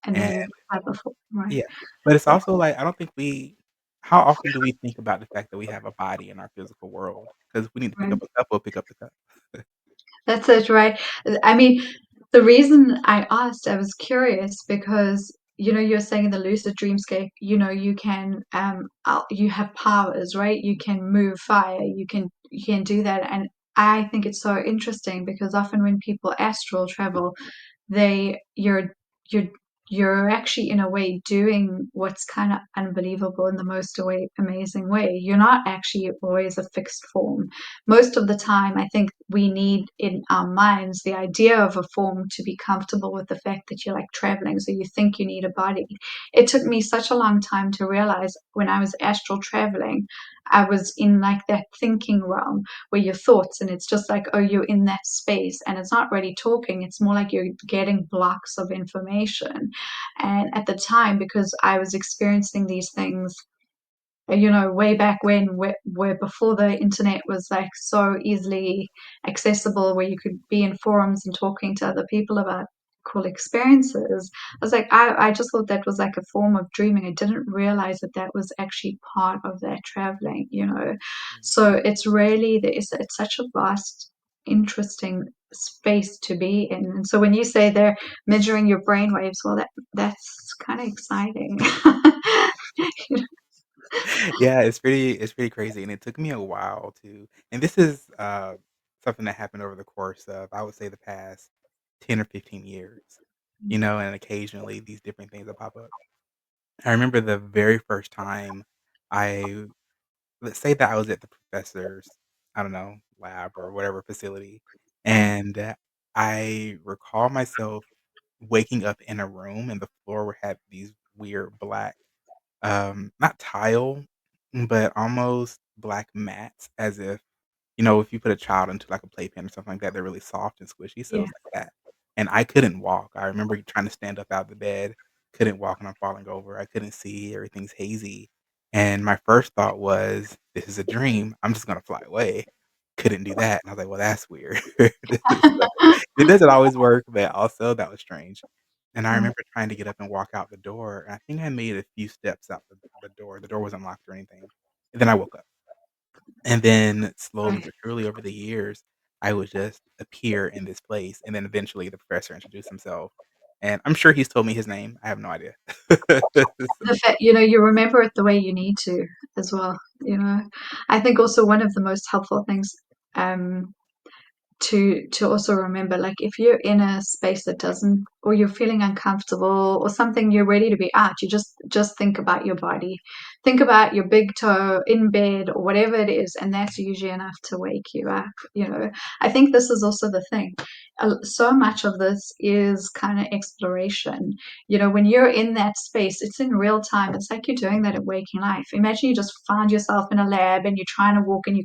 [SPEAKER 2] And then
[SPEAKER 1] and
[SPEAKER 2] you have a form, right?
[SPEAKER 1] yeah. But it's
[SPEAKER 2] Yeah,
[SPEAKER 1] also like, I don't think we how often do we think about the fact that we have a body in our physical world? Because if we need to pick
[SPEAKER 2] right.
[SPEAKER 1] up a cup, we'll pick up the cup.
[SPEAKER 2] That's it, right? I mean, the reason I asked, I was curious because, you're saying in the lucid dreamscape, you can, you have powers, right? You can move fire, you can do that. And I think it's so interesting because often when people astral travel, they you're you're actually in a way doing what's kind of unbelievable in the most amazing way. You're not actually always a fixed form. Most of the time, I think we need in our minds the idea of a form to be comfortable with the fact that you're like traveling, so you think you need a body. It took me such a long time to realize when I was astral traveling, I was in like that thinking realm where your thoughts, and it's just like, oh, you're in that space and it's not really talking, it's more like you're getting blocks of information. And at the time, because I was experiencing these things, way back when, where before the internet was like so easily accessible, where you could be in forums and talking to other people about cool experiences. I was like, I just thought that was like a form of dreaming. I didn't realize that that was actually part of that traveling.
[SPEAKER 1] Mm.
[SPEAKER 2] So it's really, it's such a vast, interesting space to be in. And so when you say they're measuring your brain waves, well, that's kind of exciting.
[SPEAKER 1] Yeah, it's pretty crazy, and it took me a while to and this is, something that happened over the course of, I would say, the past 10 or 15 years, and occasionally these different things will pop up. I remember the very first time I let's say that I was at the professor's, I don't know, lab or whatever facility,
[SPEAKER 2] Right.
[SPEAKER 1] and, I recall myself waking up in a room, and the floor would have these weird black not tile, but almost black mats as if, if you put a child into, like, a playpen or something like that, they're really soft and squishy, so it
[SPEAKER 2] Yeah.
[SPEAKER 1] was like that. And I couldn't walk. I remember trying to stand up out of the bed, couldn't walk, and I'm falling over. I couldn't see, everything's hazy. And my first thought was, "This is a dream. I'm just gonna fly away." Couldn't do that, and I was like, "Well, that's weird." So, it doesn't always work, but also that was strange. And I
[SPEAKER 2] Right.
[SPEAKER 1] remember trying to get up and walk out the door, and I think I made a few steps out the door. The door wasn't locked or anything. And then I woke up. And then slowly
[SPEAKER 2] Right.
[SPEAKER 1] but surely over the years, I would just appear in this place, and then eventually the professor introduced himself, and I'm sure he's told me his name. I have no idea. So
[SPEAKER 2] The fact, you remember it the way you need to as well. I think also one of the most helpful things um to also remember, like if you're in a space that doesn't or you're feeling uncomfortable or something, you're ready to be out, you just think about your body, think about your big toe in bed or whatever it is, and that's usually enough to wake you up. I think this is also the thing. So much of this is kind of exploration. When you're in that space, it's in real time. It's like you're doing that in waking life. Imagine you just find yourself in a lab and you're trying to walk and you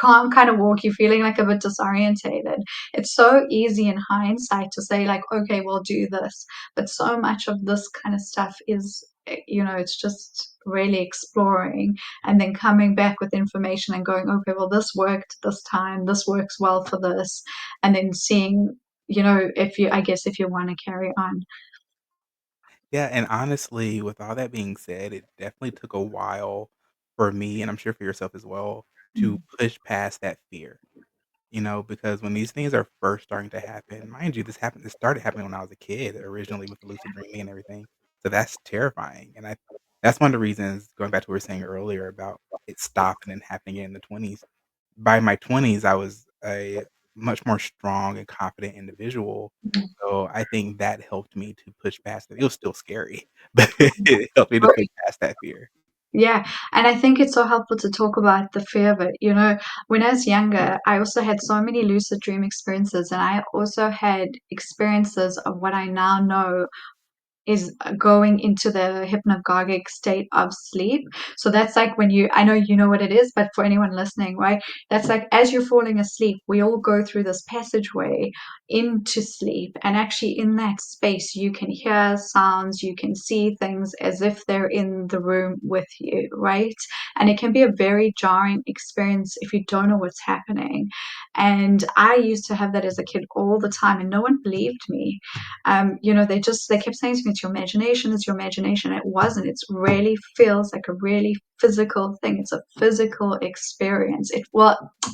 [SPEAKER 2] can't kind of walk, you're feeling like a bit disorientated. It's so easy in hindsight to say, like, okay, we'll do this. But so much of this kind of stuff is, it's just really exploring and then coming back with information and going, okay, well, this worked this time, this works well for this. And then seeing, I guess, if you want to carry on.
[SPEAKER 1] Yeah, and honestly, with all that being said, it definitely took a while for me, and I'm sure for yourself as well, to
[SPEAKER 2] Mm.
[SPEAKER 1] push past that fear. Because when these things are first starting to happen, mind you, this started happening when I was a kid originally with the lucid dreaming and everything. So that's terrifying. And that's one of the reasons, going back to what we were saying earlier about it stopping and happening in the 20s. By my 20s, I was a much more strong and confident individual. So I think that helped me to push past it. It was still scary, but it helped me to push past that fear.
[SPEAKER 2] Yeah, and I think it's so helpful to talk about the fear of it. When I was younger, I also had so many lucid dream experiences, and I also had experiences of what I now know is going into the hypnagogic state of sleep. So that's like I know you know what it is, but for anyone listening, right? That's like as you're falling asleep, we all go through this passageway into sleep. And actually, in that space, you can hear sounds, you can see things as if they're in the room with you, right? And it can be a very jarring experience if you don't know what's happening. And I used to have that as a kid all the time, and no one believed me. They kept saying to me, it's your imagination. It wasn't. It really feels like a really physical thing. It's a physical experience.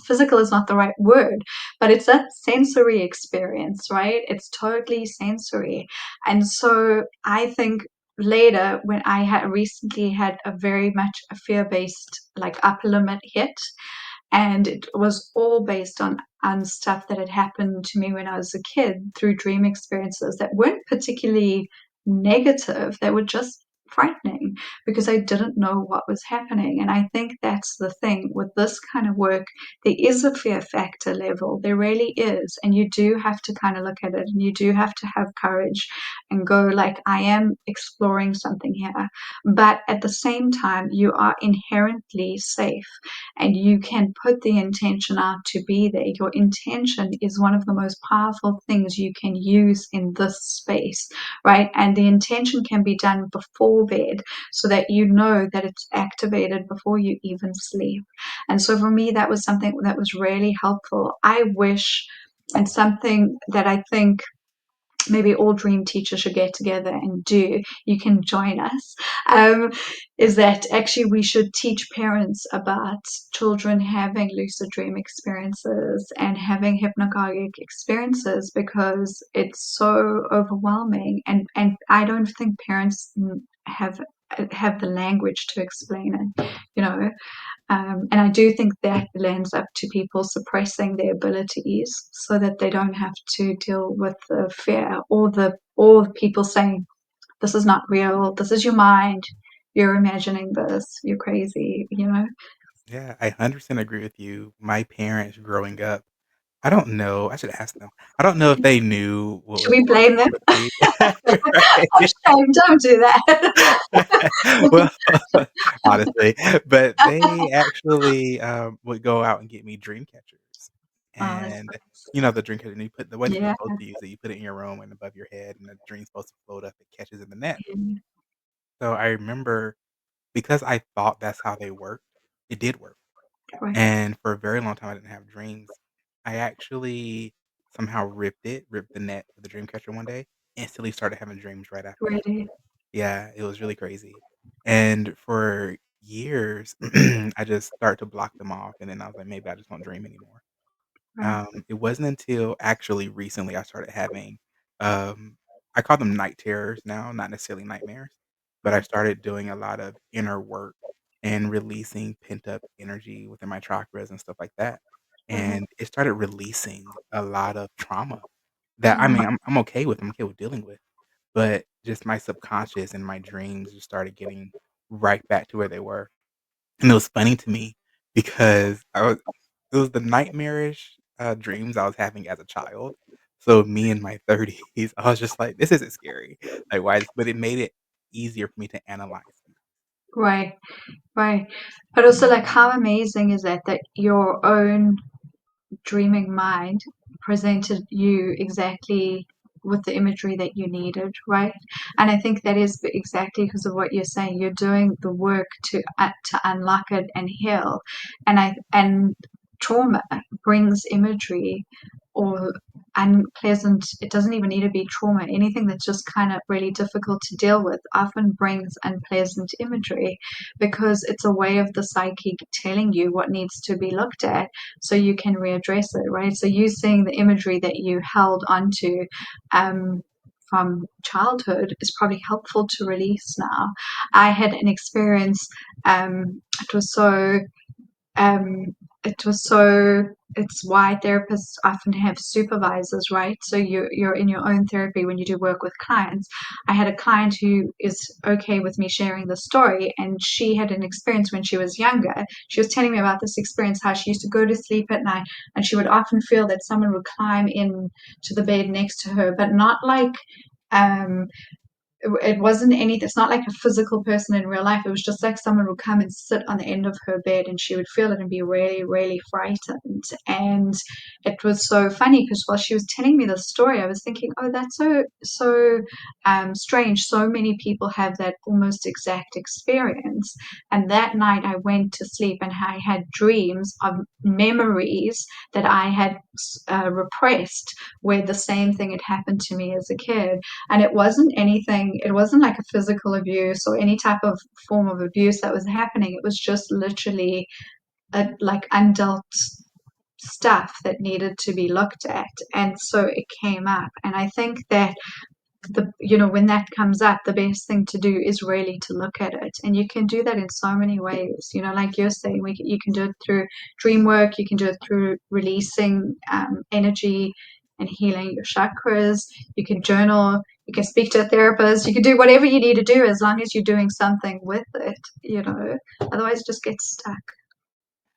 [SPEAKER 2] Physical is not the right word, but it's a sensory experience, right? It's totally sensory. And so I think later, when I had recently had a very much a fear-based like upper limit hit, and it was all based on stuff that had happened to me when I was a kid through dream experiences that weren't particularly negative. They were just frightening because I didn't know what was happening. And I think that's the thing with this kind of work. There is a fear factor level. There really is. And you do have to kind of look at it, and you do have to have courage and go, like, I am exploring something here. But at the same time, you are inherently safe and you can put the intention out to be there. Your intention is one of the most powerful things you can use in this space, right? And the intention can be done before bed so that you know that it's activated before you even sleep. And so for me, that was something that was really helpful. I wish, and something that I think maybe all dream teachers should get together and do, you can join us, um, is that actually we should teach parents about children having lucid dream experiences and having hypnagogic experiences, because it's so overwhelming, and I don't think parents have the language to explain it, you know. And I do think that lends up to people suppressing their abilities so that they don't have to deal with the fear or people saying, this is not real, this is your mind, you're imagining this, you're crazy.
[SPEAKER 1] Yeah, I 100% agree with you. My parents growing up, I don't know, I should ask them. I don't know if they knew what
[SPEAKER 2] Should
[SPEAKER 1] was
[SPEAKER 2] we
[SPEAKER 1] going
[SPEAKER 2] blame them?
[SPEAKER 1] on with me.
[SPEAKER 2] I'm
[SPEAKER 1] Right.
[SPEAKER 2] ashamed, don't do that.
[SPEAKER 1] Well, honestly, but they actually, would go out and get me dream catchers.
[SPEAKER 2] Oh, that's
[SPEAKER 1] And,
[SPEAKER 2] nice.
[SPEAKER 1] the dream catcher, and you put the way that you're
[SPEAKER 2] Yeah.
[SPEAKER 1] supposed to use it, you put it in your room and above your head, and the dream's supposed to float up, it catches in the net.
[SPEAKER 2] Yeah.
[SPEAKER 1] So I remember because I thought that's how they worked, it did work.
[SPEAKER 2] Right.
[SPEAKER 1] And for a very long time, I didn't have dreams. I actually somehow ripped the net of the dream catcher one day, instantly started having dreams right after that.
[SPEAKER 2] Really.
[SPEAKER 1] Yeah, it was really crazy. And for years, I just started to block them off, and then I was like, "Maybe I just won't dream anymore."
[SPEAKER 2] Right.
[SPEAKER 1] It wasn't until actually recently I started having, um I call them night terrors now, not necessarily nightmares, but I
[SPEAKER 2] Right.
[SPEAKER 1] started doing a lot of inner work and releasing pent-up energy within my chakras and stuff like that,
[SPEAKER 2] Right.
[SPEAKER 1] and it started releasing a lot of trauma that I
[SPEAKER 2] Yeah.
[SPEAKER 1] mean, I'm okay with dealing with, but just my subconscious and my dreams just started getting right back to where they were. And it was funny to me because I was it was the nightmarish, dreams I was having as a child. So me in my 30s, I was just like, "This isn't scary." Like, why but it made it easier for me to analyze them.
[SPEAKER 2] Right, right. But also, like, how amazing is that your own dreaming mind presented you exactly with the imagery that you needed, right? And I think that is exactly because of what you're saying. You're doing the work to unlock it and heal, and trauma brings imagery or unpleasant. It doesn't even need to be trauma. Anything that's just kind of really difficult to deal with often brings unpleasant imagery because it's a way of the psyche telling you what needs to be looked at so you can readdress it, right? So you seeing the imagery that you held onto um, from childhood is probably helpful to release now. I had an experience. It was so um, it was so it's why therapists often have supervisors, right? So you're in your own therapy when you do work with clients. I had a client who is okay with me sharing the story, and she had an experience when she was younger. She was telling me about this experience, how she used to go to sleep at night, and she would often feel that someone would climb in to the bed next to her, but not like um it wasn't anything. It's not like a physical person in real life. It was just like someone would come and sit on the end of her bed and she would feel it and be really, really frightened. And it was so funny because while she was telling me the story, I was thinking, oh, that's so strange. So many people have that almost exact experience. And that night I went to sleep and I had dreams of memories that I had repressed where the same thing had happened to me as a kid. And it wasn't like a physical abuse or any type of form of abuse that was happening. It was just literally like undealt stuff that needed to be looked at. And so it came up. And I think that when that comes up, the best thing to do is really to look at it, and you can do that in so many ways. Like you're saying, you can do it through dream work, you can do it through releasing energy and healing your chakras. You can journal, you can speak to a therapist, you can do whatever you need to do as long as you're doing something with it. Otherwise it just gets stuck.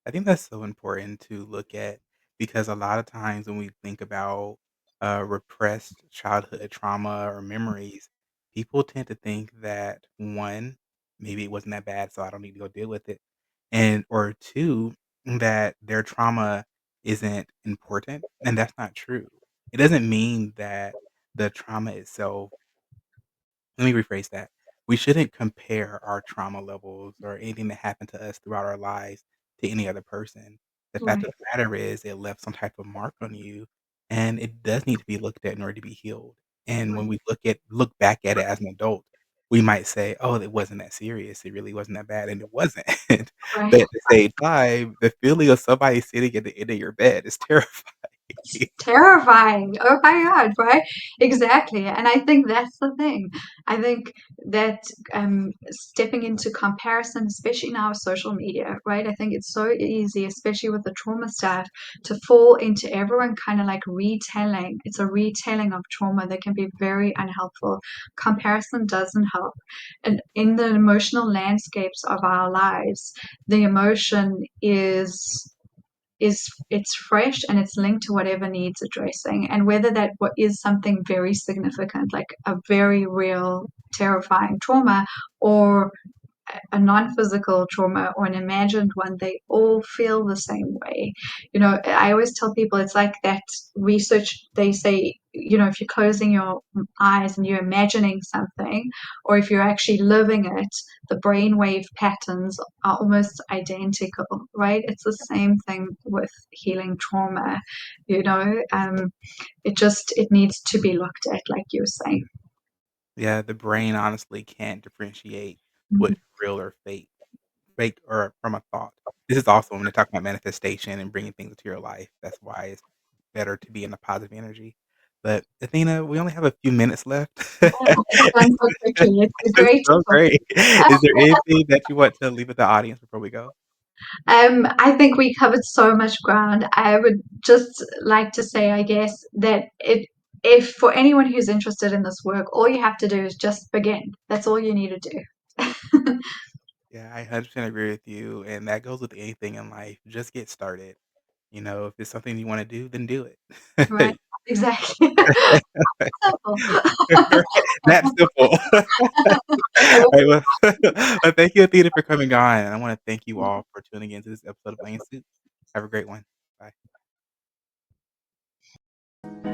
[SPEAKER 1] I think that's so important to look at because a lot of times when we think about repressed childhood trauma or memories, people tend to think that one, maybe it wasn't that bad, so I don't need to go deal with it, and or two, that their trauma isn't important, and that's not true. It doesn't mean that the trauma itself let me rephrase that. We shouldn't compare our trauma levels or anything that happened to us throughout our lives to any other person. The fact
[SPEAKER 2] Right,
[SPEAKER 1] of the matter is it left some type of mark on you, and it does need to be looked at in order to be healed. And when
[SPEAKER 2] right,
[SPEAKER 1] we look back at it as an adult, we might say, "Oh, it wasn't that serious. It really wasn't that bad," and it wasn't.
[SPEAKER 2] right.
[SPEAKER 1] But at the same time, the feeling of somebody sitting at the end of your bed is terrifying.
[SPEAKER 2] It's terrifying. Oh my God, right? Exactly. And I think that's the thing. I think that stepping into comparison, especially now with social media, right? I think it's so easy, especially with the trauma stuff, to fall into everyone kind of like retelling. It's a retelling of trauma that can be very unhelpful. Comparison doesn't help. And in the emotional landscapes of our lives, the emotion is it's fresh and it's linked to whatever needs addressing, and whether that what is something very significant like a very real terrifying trauma or a non-physical trauma or an imagined one, they all feel the same way. I always tell people it's like that research. They say, if you're closing your eyes and you're imagining something, or if you're actually living it, the brainwave patterns are almost identical, right? It's the same thing with healing trauma. It needs to be looked at, like you were saying.
[SPEAKER 1] Yeah, the brain honestly can't differentiate
[SPEAKER 2] Mhm.
[SPEAKER 1] what's real or fake or from a thought. This is also when they talk about manifestation and bringing things into your life. That's why it's better to be in a positive energy. But Athena, we only have a few minutes left.
[SPEAKER 2] It's done so quickly. It's
[SPEAKER 1] It's
[SPEAKER 2] great to
[SPEAKER 1] so
[SPEAKER 2] talk.
[SPEAKER 1] great. Is there anything that you want to leave with the audience before we go?
[SPEAKER 2] I think we covered so much ground. I would just like to say, I guess, that if for anyone who's interested in this work, all you have to do is just begin. That's all you need to do.
[SPEAKER 1] Yeah, I 100% agree with you, and that goes with anything in life. Just get started. You know, if it's something you wanna do, then do
[SPEAKER 2] Right?
[SPEAKER 1] it.
[SPEAKER 2] Exactly. Simple.
[SPEAKER 1] That simple. Alright, well well, thank you, Athena, for coming on, and I wanna thank you all for tuning into this episode of Onion Soup. Have a great one. Bye.